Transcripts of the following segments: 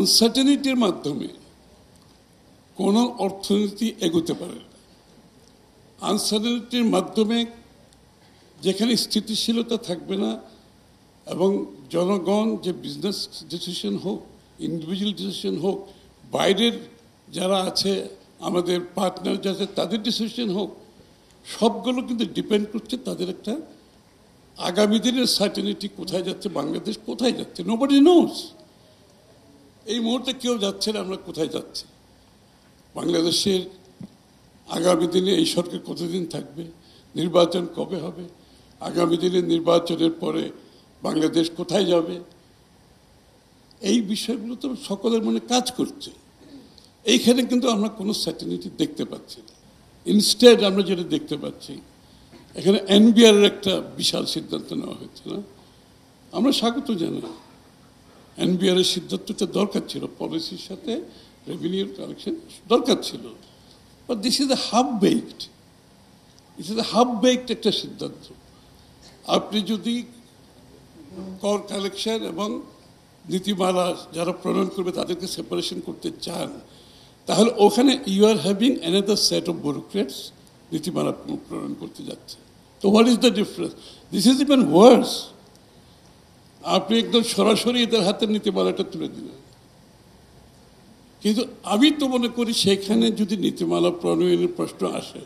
আনসার্টেনিটির মাধ্যমে কোনো অর্থনীতি এগোতে পারে না। আনসার্টেনিটির মাধ্যমে যেখানে স্থিতিশীলতা থাকবে না এবং জনগণ যে বিজনেস ডিসিশন হোক, ইন্ডিভিজুয়াল ডিসিশন হোক, বাইরের যারা আছে আমাদের পার্টনার যারা তাদের ডিসিশন হোক, সবগুলো কিন্তু ডিপেন্ড করছে তাদের একটা আগামী দিনের সার্টেনিটি কোথায় যাচ্ছে, বাংলাদেশ কোথায় যাচ্ছে। Nobody nose. এই মুহূর্তে কেউ যাচ্ছে না আমরা কোথায় যাচ্ছি। বাংলাদেশের আগামী দিনে এই সরকার কতদিন থাকবে, নির্বাচন কবে হবে, আগামী দিনে নির্বাচনের পরে বাংলাদেশ কোথায় যাবে, এই বিষয়গুলো তো সকলের মনে কাজ করছে। এইখানে কিন্তু আমরা কোনো সার্টেনিটি দেখতে পাচ্ছি না। ইনস্টেড আমরা যেটা দেখতে পাচ্ছি, এখানে এনবিআর একটা বিশাল সিদ্ধান্ত নেওয়া হয়েছে না, আমরা স্বাগত জানাই। এনবিআর এর সিদ্ধান্তটা দরকার ছিল, পলিসির সাথে রেভিনিউ কালেকশন দরকার ছিল। But this is a half baked, একটা সিদ্ধান্ত। আপনি যদি কর কালেকশন এবং নীতিমালা যারা প্রণয়ন করবে তাদেরকে সেপারেশন করতে চান, তাহলে ওখানে you are having another set of bureaucrats নীতিমালা প্রণয়ন করতে যাচ্ছে। তো what is the difference? This is even worse. আপনি একদম সরাসরি এদের হাতে নীতিমালাটা তুলে দিলেন। কিন্তু আমি তো মনে করি সেখানে যদি নীতিমালা প্রণয়নের প্রশ্ন আসে,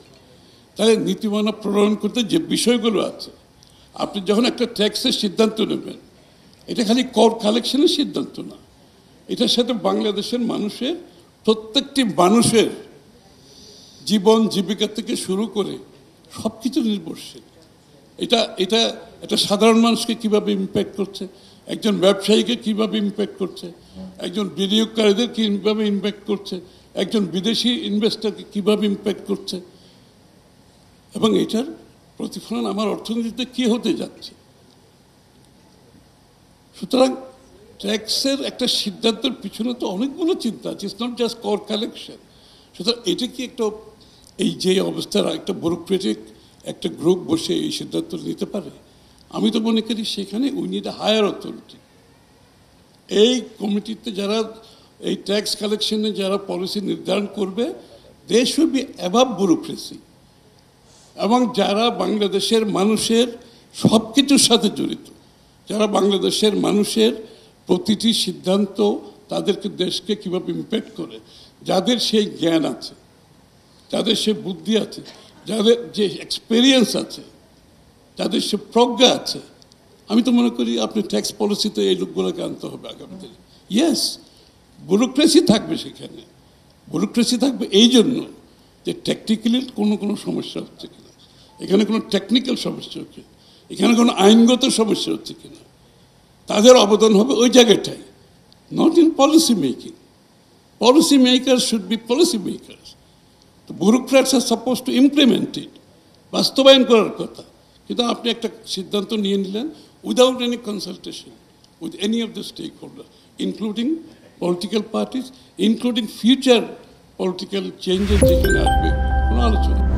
তাহলে নীতিমালা প্রণয়ন করতে যে বিষয়গুলো আছে, আপনি যখন একটা ট্যাক্সের সিদ্ধান্ত নেবেন, এটা খালি কর কালেকশনের সিদ্ধান্ত না, এটার সাথে বাংলাদেশের মানুষের প্রত্যেকটি মানুষের জীবন জীবিকা থেকে শুরু করে সব কিছু নির্ভরশীল। এটা এটা একটা সাধারণ মানুষকে কিভাবে ইম্প্যাক্ট করছে, একজন ব্যবসায়ীকে কিভাবে ইম্প্যাক্ট করছে, একজন বিনিয়োগকারীদের কীভাবে ইম্প্যাক্ট করছে, একজন বিদেশি ইনভেস্টরকে কীভাবে ইম্প্যাক্ট করছে, এবং এটার প্রতিফলন আমার অর্থনীতিতে কী হতে যাচ্ছে। সুতরাং ট্যাক্সের একটা সিদ্ধান্তের পিছনে তো অনেকগুলো চিন্তা আছে, ইটস নট জাস্ট কর কালেকশন। সুতরাং এটা কি একটা এই যে অবস্থার একটা ব্যুরোক্রেটিক একটা গ্রুপ বসে এই সিদ্ধান্ত নিতে পারে? আমি তো মনে করি সেখানে we need a higher authority. এই কমিটিতে যারা এই ট্যাক্স কালেকশনে যারা পলিসি নির্ধারণ করবে, they should be above bureaucracy, এবং যারা বাংলাদেশের মানুষের সব কিছুর সাথে জড়িত, যারা বাংলাদেশের মানুষের প্রতিটি সিদ্ধান্ত তাদেরকে দেশকে কীভাবে ইম্প্যাক্ট করে, যাদের সেই জ্ঞান আছে, যাদের সে বুদ্ধি আছে, যাদের যে এক্সপেরিয়েন্স আছে, যাদের সে প্রজ্ঞা আছে, আমি তো মনে করি আপনি ট্যাক্স পলিসিতে এই লোকগুলোকে আনতে হবে আগামী দিনে। ইয়েস, ব্যুরোক্রেসি থাকবে সেখানে। ব্যুরোক্রেসি থাকবে এই জন্য যে টেকনিক্যালি কোনো সমস্যা হচ্ছে কিনা, এখানে কোনো টেকনিক্যাল সমস্যা হচ্ছে, এখানে কোনো আইনগত সমস্যা হচ্ছে কিনা, তাদের অবদান হবে ওই জায়গাটাই, not in policy making. Policy maker should be policy makers, তো bureaucrats are supposed to implement it, বাস্তবায়ন করার কথা। কিন্তু আপনি একটা সিদ্ধান্ত নিয়ে নিলেন without any consultation with any of the stake holder, including political parties, including future political changes যেখানে আসবে, কোনো আলোচনা।